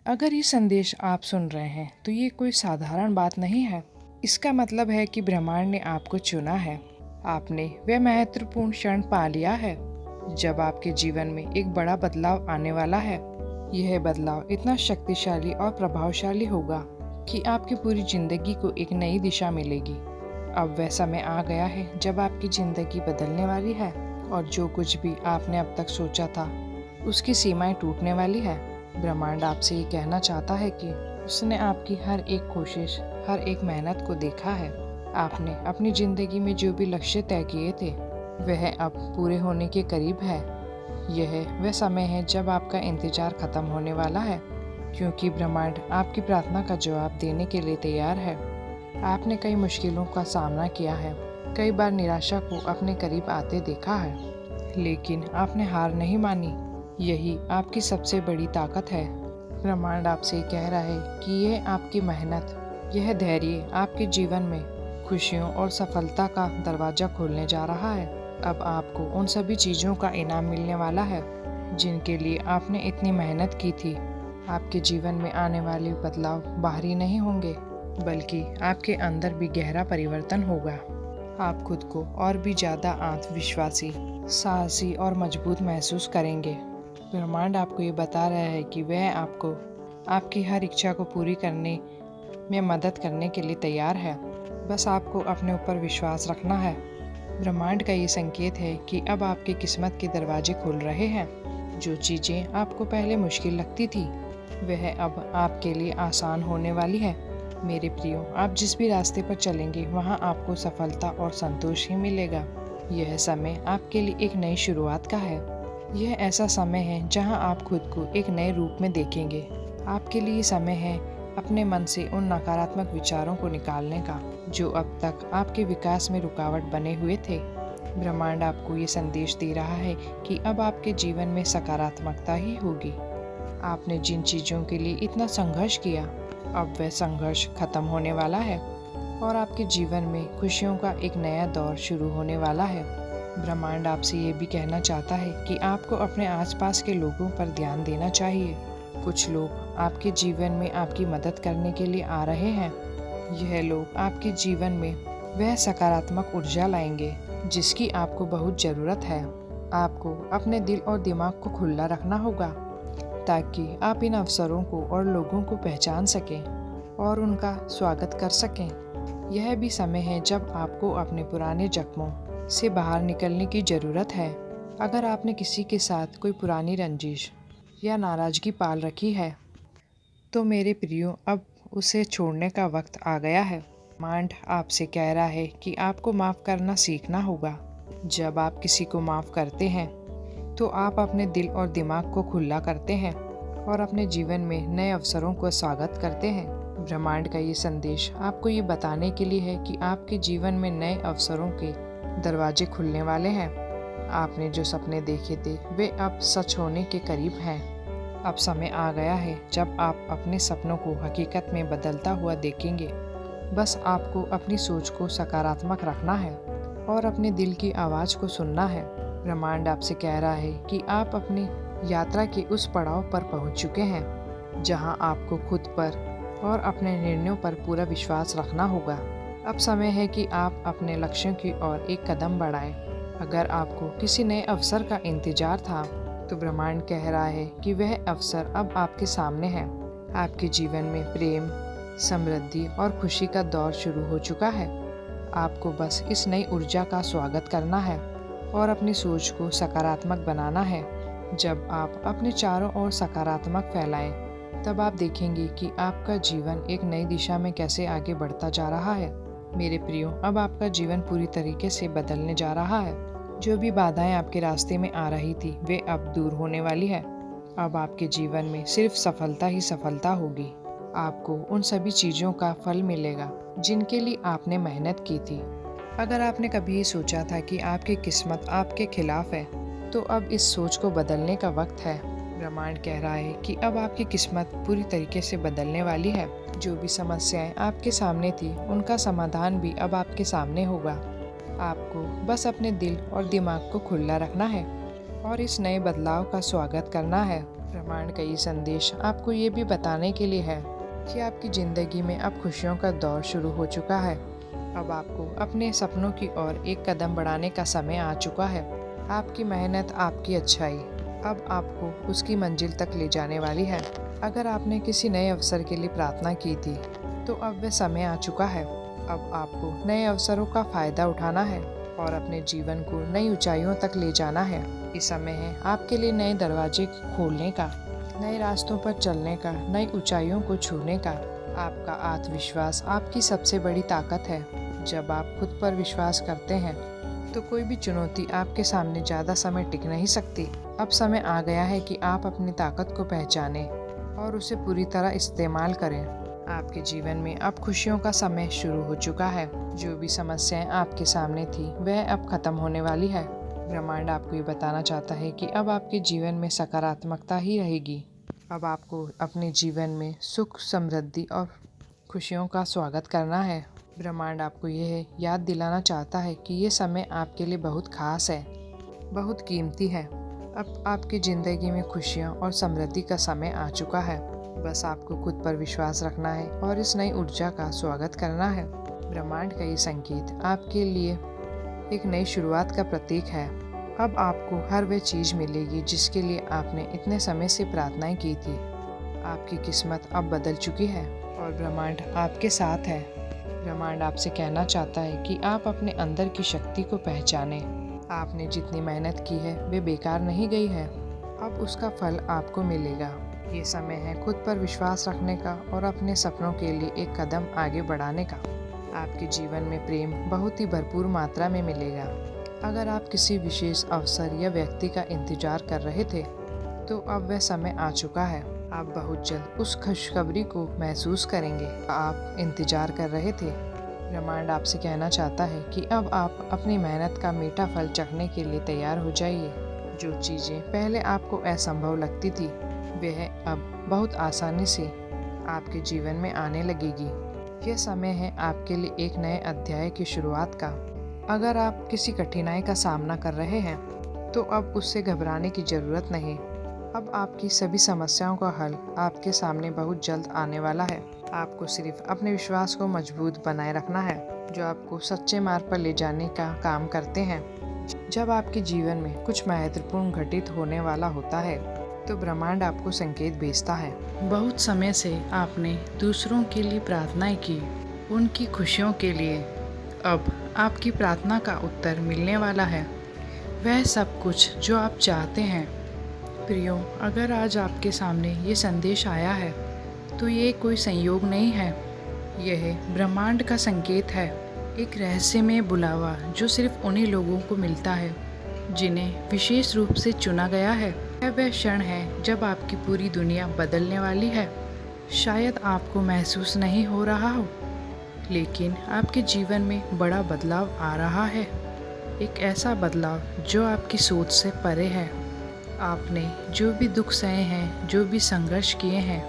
अगर ये संदेश आप सुन रहे हैं तो ये कोई साधारण बात नहीं है। इसका मतलब है कि ब्रह्मांड ने आपको चुना है। आपने वह महत्वपूर्ण क्षण पा लिया है जब आपके जीवन में एक बड़ा बदलाव आने वाला है। यह बदलाव इतना शक्तिशाली और प्रभावशाली होगा कि आपकी पूरी जिंदगी को एक नई दिशा मिलेगी। अब वह समय आ गया है जब आपकी जिंदगी बदलने वाली है और जो कुछ भी आपने अब तक सोचा था उसकी सीमाएं टूटने वाली है। ब्रह्मांड आपसे ये कहना चाहता है कि उसने आपकी हर एक कोशिश, हर एक मेहनत को देखा है। आपने अपनी जिंदगी में जो भी लक्ष्य तय किए थे वह अब पूरे होने के करीब है। यह वह समय है जब आपका इंतजार खत्म होने वाला है, क्योंकि ब्रह्मांड आपकी प्रार्थना का जवाब देने के लिए तैयार है। आपने कई मुश्किलों का सामना किया है, कई बार निराशा को अपने करीब आते देखा है, लेकिन आपने हार नहीं मानी। यही आपकी सबसे बड़ी ताकत है। ब्रह्मांड आपसे कह रहा है कि यह आपकी मेहनत, यह धैर्य आपके जीवन में खुशियों और सफलता का दरवाजा खोलने जा रहा है। अब आपको उन सभी चीज़ों का इनाम मिलने वाला है जिनके लिए आपने इतनी मेहनत की थी। आपके जीवन में आने वाले बदलाव बाहरी नहीं होंगे, बल्कि आपके अंदर भी गहरा परिवर्तन होगा। आप खुद को और भी ज़्यादा आत्मविश्वासी, साहसी और मजबूत महसूस करेंगे। ब्रह्मांड आपको ये बता रहा है कि वह आपको आपकी हर इच्छा को पूरी करने में मदद करने के लिए तैयार है। बस आपको अपने ऊपर विश्वास रखना है। ब्रह्मांड का ये संकेत है कि अब आपकी किस्मत के दरवाजे खुल रहे हैं। जो चीज़ें आपको पहले मुश्किल लगती थी वह अब आपके लिए आसान होने वाली है। मेरे प्रियो, आप जिस भी रास्ते पर चलेंगे वहाँ आपको सफलता और संतोष ही मिलेगा। यह समय आपके लिए एक नई शुरुआत का है। यह ऐसा समय है जहां आप खुद को एक नए रूप में देखेंगे। आपके लिए समय है अपने मन से उन नकारात्मक विचारों को निकालने का जो अब तक आपके विकास में रुकावट बने हुए थे। ब्रह्मांड आपको ये संदेश दे रहा है कि अब आपके जीवन में सकारात्मकता ही होगी। आपने जिन चीज़ों के लिए इतना संघर्ष किया, अब वह संघर्ष खत्म होने वाला है और आपके जीवन में खुशियों का एक नया दौर शुरू होने वाला है। ब्रह्मांड आपसे ये भी कहना चाहता है कि आपको अपने आसपास के लोगों पर ध्यान देना चाहिए। कुछ लोग आपके जीवन में आपकी मदद करने के लिए आ रहे हैं। यह लोग आपके जीवन में वह सकारात्मक ऊर्जा लाएंगे जिसकी आपको बहुत ज़रूरत है। आपको अपने दिल और दिमाग को खुला रखना होगा ताकि आप इन अवसरों को और लोगों को पहचान सकें और उनका स्वागत कर सकें। यह भी समय है जब आपको अपने पुराने जख्मों से बाहर निकलने की ज़रूरत है। अगर आपने किसी के साथ कोई पुरानी रंजिश या नाराज़गी पाल रखी है तो मेरे प्रियो, अब उसे छोड़ने का वक्त आ गया है। ब्रह्मांड आपसे कह रहा है कि आपको माफ़ करना सीखना होगा। जब आप किसी को माफ़ करते हैं तो आप अपने दिल और दिमाग को खुला करते हैं और अपने जीवन में नए अवसरों को स्वागत करते हैं। ब्रह्मांड का ये संदेश आपको ये बताने के लिए है कि आपके जीवन में नए अवसरों के दरवाजे खुलने वाले हैं। आपने जो सपने देखे थे वे अब सच होने के करीब हैं। अब समय आ गया है जब आप अपने सपनों को हकीकत में बदलता हुआ देखेंगे। बस आपको अपनी सोच को सकारात्मक रखना है और अपने दिल की आवाज़ को सुनना है। ब्रह्मांड आपसे कह रहा है कि आप अपनी यात्रा के उस पड़ाव पर पहुंच चुके हैं जहां आपको खुद पर और अपने निर्णयों पर पूरा विश्वास रखना होगा। अब समय है कि आप अपने लक्ष्यों की ओर एक कदम बढ़ाएं। अगर आपको किसी नए अवसर का इंतजार था तो ब्रह्मांड कह रहा है कि वह अवसर अब आपके सामने है। आपके जीवन में प्रेम, समृद्धि और खुशी का दौर शुरू हो चुका है। आपको बस इस नई ऊर्जा का स्वागत करना है और अपनी सोच को सकारात्मक बनाना है। जब आप अपने चारों ओर सकारात्मक फैलाएं, तब आप देखेंगे कि आपका जीवन एक नई दिशा में कैसे आगे बढ़ता जा रहा है। मेरे प्रियो, अब आपका जीवन पूरी तरीके से बदलने जा रहा है। जो भी बाधाएं आपके रास्ते में आ रही थी वे अब दूर होने वाली है। अब आपके जीवन में सिर्फ सफलता ही सफलता होगी। आपको उन सभी चीज़ों का फल मिलेगा जिनके लिए आपने मेहनत की थी। अगर आपने कभी ये सोचा था कि आपकी किस्मत आपके खिलाफ है तो अब इस सोच को बदलने का वक्त है। ब्रह्मांड कह रहा है कि अब आपकी किस्मत पूरी तरीके से बदलने वाली है। जो भी समस्याएं आपके सामने थी उनका समाधान भी अब आपके सामने होगा। आपको बस अपने दिल और दिमाग को खुला रखना है और इस नए बदलाव का स्वागत करना है। ब्रह्मांड का ये संदेश आपको ये भी बताने के लिए है कि आपकी ज़िंदगी में अब खुशियों का दौर शुरू हो चुका है। अब आपको अपने सपनों की ओर एक कदम बढ़ाने का समय आ चुका है। आपकी मेहनत, आपकी अच्छाई अब आपको उसकी मंजिल तक ले जाने वाली है। अगर आपने किसी नए अवसर के लिए प्रार्थना की थी तो अब वह समय आ चुका है। अब आपको नए अवसरों का फ़ायदा उठाना है और अपने जीवन को नई ऊंचाइयों तक ले जाना है। ये समय है आपके लिए नए दरवाजे खोलने का, नए रास्तों पर चलने का, नई ऊंचाइयों को छूने का। आपका आत्मविश्वास आपकी सबसे बड़ी ताकत है। जब आप खुद पर विश्वास करते हैं तो कोई भी चुनौती आपके सामने ज़्यादा समय टिक नहीं सकती। अब समय आ गया है कि आप अपनी ताकत को पहचानें और उसे पूरी तरह इस्तेमाल करें। आपके जीवन में अब खुशियों का समय शुरू हो चुका है। जो भी समस्याएं आपके सामने थी वह अब खत्म होने वाली है। ब्रह्मांड आपको ये बताना चाहता है कि अब आपके जीवन में सकारात्मकता ही रहेगी। अब आपको अपने जीवन में सुख, समृद्धि और खुशियों का स्वागत करना है। ब्रह्मांड आपको यह याद दिलाना चाहता है कि ये समय आपके लिए बहुत खास है, बहुत कीमती है। अब आपकी ज़िंदगी में खुशियाँ और समृद्धि का समय आ चुका है। बस आपको खुद पर विश्वास रखना है और इस नई ऊर्जा का स्वागत करना है। ब्रह्मांड का ये संकेत आपके लिए एक नई शुरुआत का प्रतीक है। अब आपको हर वह चीज़ मिलेगी जिसके लिए आपने इतने समय से प्रार्थनाएं की थी। आपकी किस्मत अब बदल चुकी है और ब्रह्मांड आपके साथ है। ब्रह्मांड आपसे कहना चाहता है कि आप अपने अंदर की शक्ति को पहचानें। आपने जितनी मेहनत की है वे बेकार नहीं गई है। अब उसका फल आपको मिलेगा। ये समय है खुद पर विश्वास रखने का और अपने सपनों के लिए एक कदम आगे बढ़ाने का। आपके जीवन में प्रेम बहुत ही भरपूर मात्रा में मिलेगा। अगर आप किसी विशेष अवसर या व्यक्ति का इंतजार कर रहे थे तो अब वह समय आ चुका है। आप बहुत जल्द उस खुशखबरी को महसूस करेंगे आप इंतजार कर रहे थे। ब्रह्मांड आपसे कहना चाहता है कि अब आप अपनी मेहनत का मीठा फल चखने के लिए तैयार हो जाइए। जो चीज़ें पहले आपको असंभव लगती थी वह अब बहुत आसानी से आपके जीवन में आने लगेगी। यह समय है आपके लिए एक नए अध्याय की शुरुआत का। अगर आप किसी कठिनाई का सामना कर रहे हैं तो अब उससे घबराने की ज़रूरत नहीं। अब आपकी सभी समस्याओं का हल आपके सामने बहुत जल्द आने वाला है। आपको सिर्फ अपने विश्वास को मजबूत बनाए रखना है जो आपको सच्चे मार्ग पर ले जाने का काम करते हैं। जब आपके जीवन में कुछ महत्वपूर्ण घटित होने वाला होता है तो ब्रह्मांड आपको संकेत भेजता है। बहुत समय से आपने दूसरों के लिए प्रार्थनाएं की, उनकी खुशियों के लिए। अब आपकी प्रार्थना का उत्तर मिलने वाला है, वह सब कुछ जो आप चाहते हैं। प्रियो, अगर आज आपके सामने ये संदेश आया है तो ये कोई संयोग नहीं है। यह ब्रह्मांड का संकेत है, एक रहस्यमय बुलावा जो सिर्फ उन्हीं लोगों को मिलता है जिन्हें विशेष रूप से चुना गया है। यह वह क्षण है जब आपकी पूरी दुनिया बदलने वाली है। शायद आपको महसूस नहीं हो रहा हो, लेकिन आपके जीवन में बड़ा बदलाव आ रहा है। एक ऐसा बदलाव जो आपकी सोच से परे है। आपने जो भी दुख सहे हैं, जो भी संघर्ष किए हैं,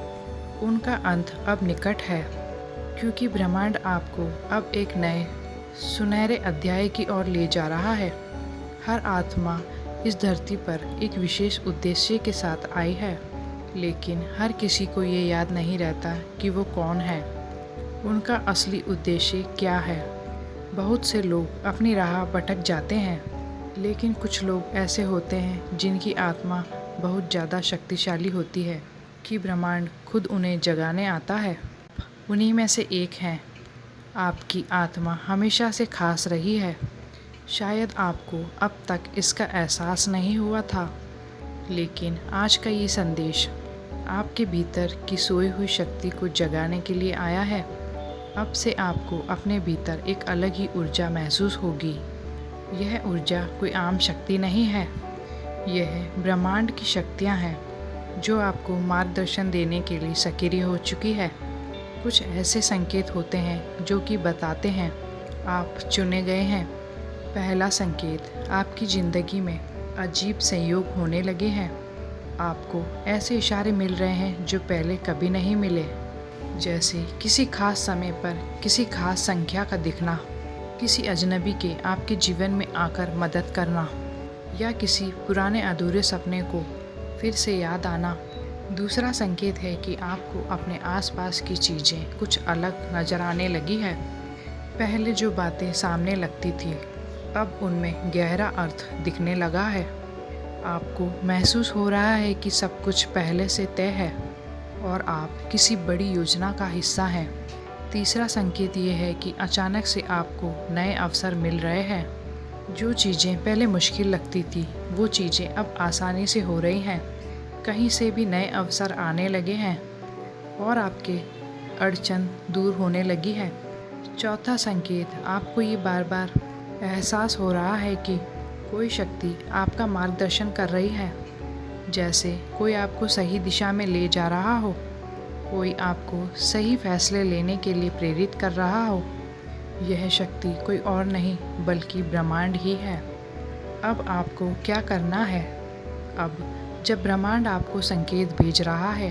उनका अंत अब निकट है, क्योंकि ब्रह्मांड आपको अब एक नए सुनहरे अध्याय की ओर ले जा रहा है। हर आत्मा इस धरती पर एक विशेष उद्देश्य के साथ आई है, लेकिन हर किसी को ये याद नहीं रहता कि वो कौन है, उनका असली उद्देश्य क्या है। बहुत से लोग अपनी राह भटक जाते हैं, लेकिन कुछ लोग ऐसे होते हैं जिनकी आत्मा बहुत ज़्यादा शक्तिशाली होती है कि ब्रह्मांड खुद उन्हें जगाने आता है। उन्हीं में से एक हैं। आपकी आत्मा हमेशा से खास रही है। शायद आपको अब तक इसका एहसास नहीं हुआ था, लेकिन आज का ये संदेश आपके भीतर की सोई हुई शक्ति को जगाने के लिए आया है। अब से आपको अपने भीतर एक अलग ही ऊर्जा महसूस होगी। यह ऊर्जा कोई आम शक्ति नहीं है, यह ब्रह्मांड की शक्तियाँ हैं जो आपको मार्गदर्शन देने के लिए सक्रिय हो चुकी है। कुछ ऐसे संकेत होते हैं जो कि बताते हैं आप चुने गए हैं। पहला संकेत, आपकी ज़िंदगी में अजीब संयोग होने लगे हैं। आपको ऐसे इशारे मिल रहे हैं जो पहले कभी नहीं मिले, जैसे किसी खास समय पर किसी खास संख्या का दिखना, किसी अजनबी के आपके जीवन में आकर मदद करना, या किसी पुराने अधूरे सपने को फिर से याद आना। दूसरा संकेत है कि आपको अपने आसपास की चीज़ें कुछ अलग नज़र आने लगी है। पहले जो बातें सामने लगती थी, अब उनमें गहरा अर्थ दिखने लगा है। आपको महसूस हो रहा है कि सब कुछ पहले से तय है और आप किसी बड़ी योजना का हिस्सा हैं। तीसरा संकेत ये है कि अचानक से आपको नए अवसर मिल रहे हैं। जो चीज़ें पहले मुश्किल लगती थी, वो चीज़ें अब आसानी से हो रही हैं। कहीं से भी नए अवसर आने लगे हैं और आपके अड़चन दूर होने लगी है। चौथा संकेत, आपको ये बार बार एहसास हो रहा है कि कोई शक्ति आपका मार्गदर्शन कर रही है, जैसे कोई आपको सही दिशा में ले जा रहा हो, कोई आपको सही फैसले लेने के लिए प्रेरित कर रहा हो। यह शक्ति कोई और नहीं बल्कि ब्रह्मांड ही है। अब आपको क्या करना है? अब जब ब्रह्मांड आपको संकेत भेज रहा है,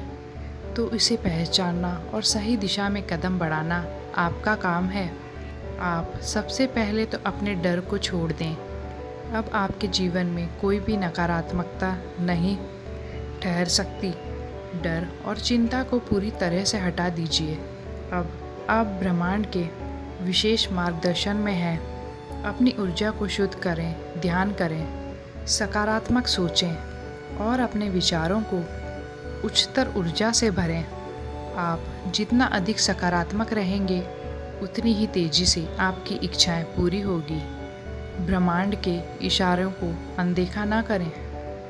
तो इसे पहचानना और सही दिशा में कदम बढ़ाना आपका काम है। आप सबसे पहले तो अपने डर को छोड़ दें। अब आपके जीवन में कोई भी नकारात्मकता नहीं ठहर सकती। डर और चिंता को पूरी तरह से हटा दीजिए। अब आप ब्रह्मांड के विशेष मार्गदर्शन में हैं। अपनी ऊर्जा को शुद्ध करें, ध्यान करें, सकारात्मक सोचें और अपने विचारों को उच्चतर ऊर्जा से भरें। आप जितना अधिक सकारात्मक रहेंगे, उतनी ही तेज़ी से आपकी इच्छाएं पूरी होगी। ब्रह्मांड के इशारों को अनदेखा ना करें।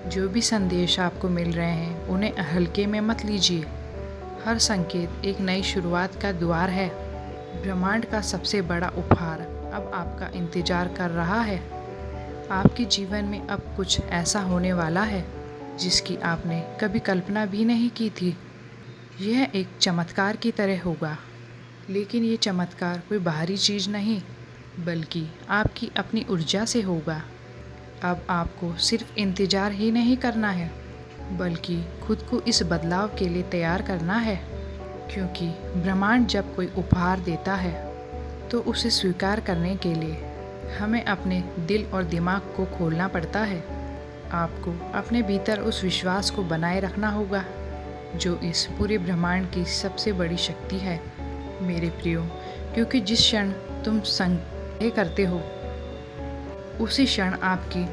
जो भी संदेश आपको मिल रहे हैं, उन्हें हल्के में मत लीजिए। हर संकेत एक नई शुरुआत का द्वार है। ब्रह्मांड का सबसे बड़ा उपहार अब आपका इंतज़ार कर रहा है। आपके जीवन में अब कुछ ऐसा होने वाला है जिसकी आपने कभी कल्पना भी नहीं की थी। यह एक चमत्कार की तरह होगा, लेकिन ये चमत्कार कोई बाहरी चीज़ नहीं, बल्कि आपकी अपनी ऊर्जा से होगा। अब आपको सिर्फ इंतज़ार ही नहीं करना है, बल्कि खुद को इस बदलाव के लिए तैयार करना है। क्योंकि ब्रह्मांड जब कोई उपहार देता है, तो उसे स्वीकार करने के लिए हमें अपने दिल और दिमाग को खोलना पड़ता है। आपको अपने भीतर उस विश्वास को बनाए रखना होगा, जो इस पूरे ब्रह्मांड की सबसे बड़ी शक्ति है, मेरे प्रियो। क्योंकि जिस क्षण तुम संदेह करते हो, उसी क्षण आपकी